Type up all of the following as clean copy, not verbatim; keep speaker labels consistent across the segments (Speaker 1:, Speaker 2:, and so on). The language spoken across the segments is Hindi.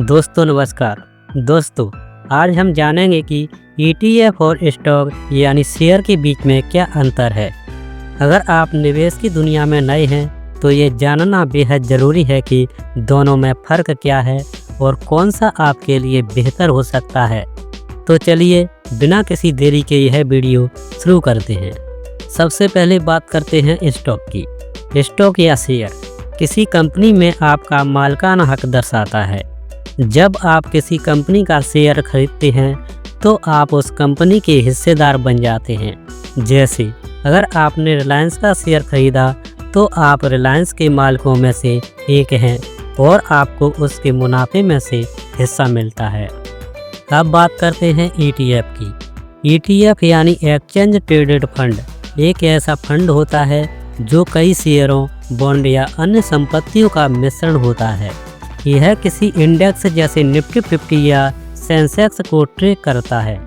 Speaker 1: दोस्तों नमस्कार। दोस्तों आज हम जानेंगे कि ETF और स्टॉक यानी शेयर के बीच में क्या अंतर है। अगर आप निवेश की दुनिया में नए हैं तो ये जानना बेहद ज़रूरी है कि दोनों में फ़र्क क्या है और कौन सा आपके लिए बेहतर हो सकता है। तो चलिए बिना किसी देरी के यह वीडियो शुरू करते हैं। सबसे पहले बात करते हैं स्टॉक की। स्टॉक या शेयर किसी कंपनी में आपका मालिकाना हक दर्शाता है। जब आप किसी कंपनी का शेयर खरीदते हैं तो आप उस कंपनी के हिस्सेदार बन जाते हैं। जैसे अगर आपने रिलायंस का शेयर खरीदा तो आप रिलायंस के मालिकों में से एक हैं और आपको उसके मुनाफे में से हिस्सा मिलता है। अब बात करते हैं ETF की। ETF यानी एक्सचेंज ट्रेडेड फंड एक ऐसा फंड होता है जो कई शेयरों, बॉन्ड या अन्य संपत्तियों का मिश्रण होता है। यह किसी इंडेक्स जैसे निफ्टी 50 या सेंसेक्स को ट्रैक करता है।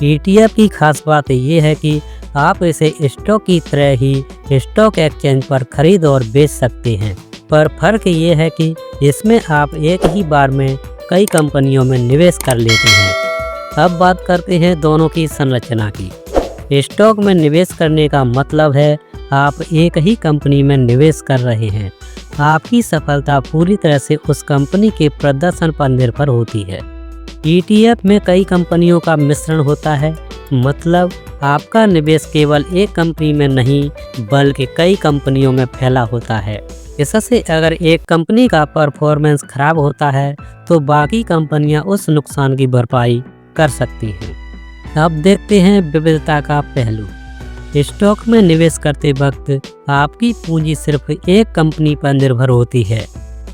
Speaker 1: ETF की खास बात यह है कि आप इसे स्टॉक की तरह ही स्टॉक एक्सचेंज पर खरीद और बेच सकते हैं, पर फर्क ये है कि इसमें आप एक ही बार में कई कंपनियों में निवेश कर लेते हैं। अब बात करते हैं दोनों की संरचना की। स्टॉक में निवेश करने का मतलब है आप एक ही कंपनी में निवेश कर रहे हैं। आपकी सफलता पूरी तरह से उस कंपनी के प्रदर्शन पर निर्भर होती है। ETF में कई कंपनियों का मिश्रण होता है, मतलब आपका निवेश केवल एक कंपनी में नहीं बल्कि कई कंपनियों में फैला होता है। इससे अगर एक कंपनी का परफॉर्मेंस खराब होता है तो बाकी कंपनियां उस नुकसान की भरपाई कर सकती हैं। अब देखते हैं विविधता का पहलू। स्टॉक में निवेश करते वक्त आपकी पूंजी सिर्फ एक कंपनी पर निर्भर होती है।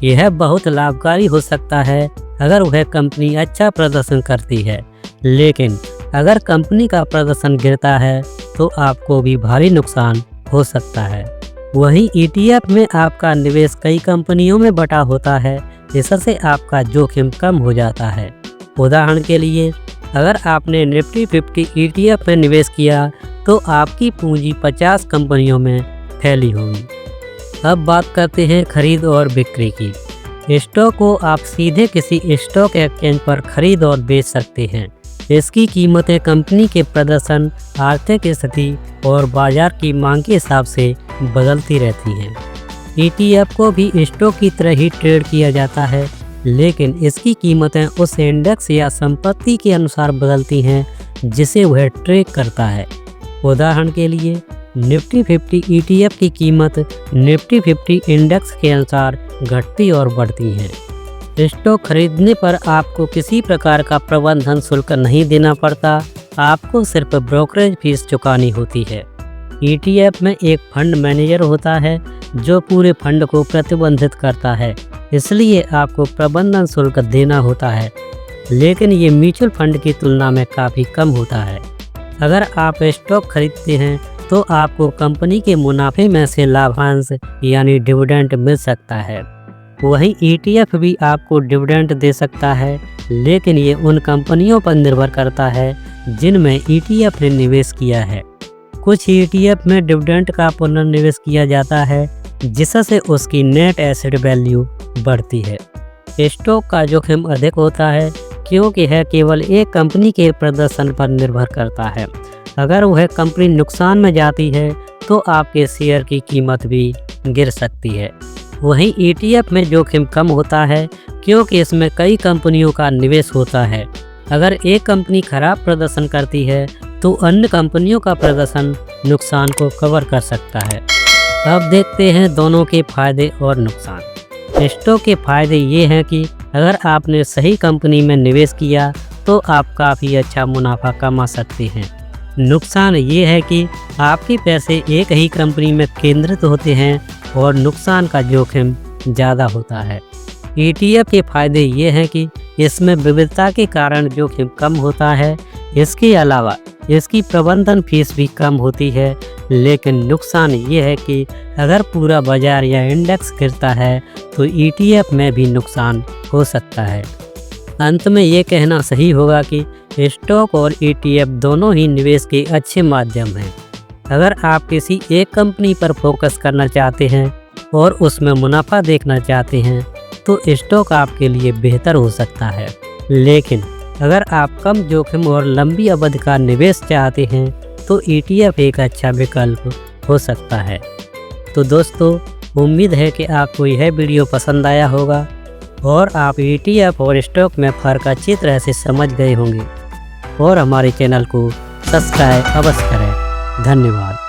Speaker 1: यह बहुत लाभकारी हो सकता है अगर वह कंपनी अच्छा प्रदर्शन करती है, लेकिन अगर कंपनी का प्रदर्शन गिरता है तो आपको भी भारी नुकसान हो सकता है। वहीं ETF में आपका निवेश कई कंपनियों में बटा होता है, इससे आपका जोखिम कम हो जाता है। उदाहरण के लिए अगर आपने निफ्टी 50 ETF में निवेश किया तो आपकी पूंजी 50 कंपनियों में फैली होगी। अब बात करते हैं खरीद और बिक्री की। स्टॉक को आप सीधे किसी स्टॉक एक्सचेंज पर खरीद और बेच सकते हैं। इसकी कीमतें कंपनी के प्रदर्शन, आर्थिक स्थिति और बाजार की मांग के हिसाब से बदलती रहती हैं। ETF को भी स्टॉक की तरह ही ट्रेड किया जाता है, लेकिन इसकी कीमतें उस इंडेक्स या संपत्ति के अनुसार बदलती हैं जिसे वह ट्रैक करता है। उदाहरण के लिए निफ्टी 50 ETF की कीमत निफ्टी 50 इंडेक्स के अनुसार घटती और बढ़ती है। स्टॉक खरीदने पर आपको किसी प्रकार का प्रबंधन शुल्क नहीं देना पड़ता, आपको सिर्फ ब्रोकरेज फीस चुकानी होती है। ETF में एक फंड मैनेजर होता है जो पूरे फंड को प्रबंधित करता है, इसलिए आपको प्रबंधन शुल्क देना होता है, लेकिन ये म्यूचुअल फंड की तुलना में काफ़ी कम होता है। अगर आप स्टॉक खरीदते हैं तो आपको कंपनी के मुनाफे में से लाभांश यानी डिविडेंड मिल सकता है। वहीं ETF भी आपको डिविडेंड दे सकता है, लेकिन ये उन कंपनियों पर निर्भर करता है जिनमें ETF ने निवेश किया है। कुछ ETF में डिविडेंड का पुनर्निवेश किया जाता है जिससे उसकी नेट एसेट वैल्यू बढ़ती है। स्टॉक का जोखिम अधिक होता है क्योंकि यह केवल एक कंपनी के प्रदर्शन पर निर्भर करता है। अगर वह कंपनी नुकसान में जाती है तो आपके शेयर की कीमत भी गिर सकती है। वहीं ETF में जोखिम कम होता है क्योंकि इसमें कई कंपनियों का निवेश होता है। अगर एक कंपनी खराब प्रदर्शन करती है तो अन्य कंपनियों का प्रदर्शन नुकसान को कवर कर सकता है। अब देखते हैं दोनों के फायदे और नुकसान। स्टॉक के फायदे ये हैं कि अगर आपने सही कंपनी में निवेश किया तो आप काफ़ी अच्छा मुनाफा कमा सकते हैं। नुकसान ये है कि आपके पैसे एक ही कंपनी में केंद्रित होते हैं और नुकसान का जोखिम ज़्यादा होता है। ETF के फायदे ये हैं कि इसमें विविधता के कारण जोखिम कम होता है। इसके अलावा इसकी प्रबंधन फीस भी कम होती है, लेकिन नुकसान ये है कि अगर पूरा बाजार या इंडेक्स गिरता है तो ETF में भी नुकसान हो सकता है। अंत में ये कहना सही होगा कि स्टॉक और ETF दोनों ही निवेश के अच्छे माध्यम हैं। अगर आप किसी एक कंपनी पर फोकस करना चाहते हैं और उसमें मुनाफा देखना चाहते हैं तो स्टॉक आपके लिए बेहतर हो सकता है। लेकिन अगर आप कम जोखिम और लंबी अवधि का निवेश चाहते हैं तो ETF एक अच्छा विकल्प हो सकता है। तो दोस्तों, उम्मीद है कि आपको यह वीडियो पसंद आया होगा और आप ETF और स्टॉक में फ़र्क अच्छी तरह से समझ गए होंगे और हमारे चैनल को सब्सक्राइब अवश्य करें। धन्यवाद।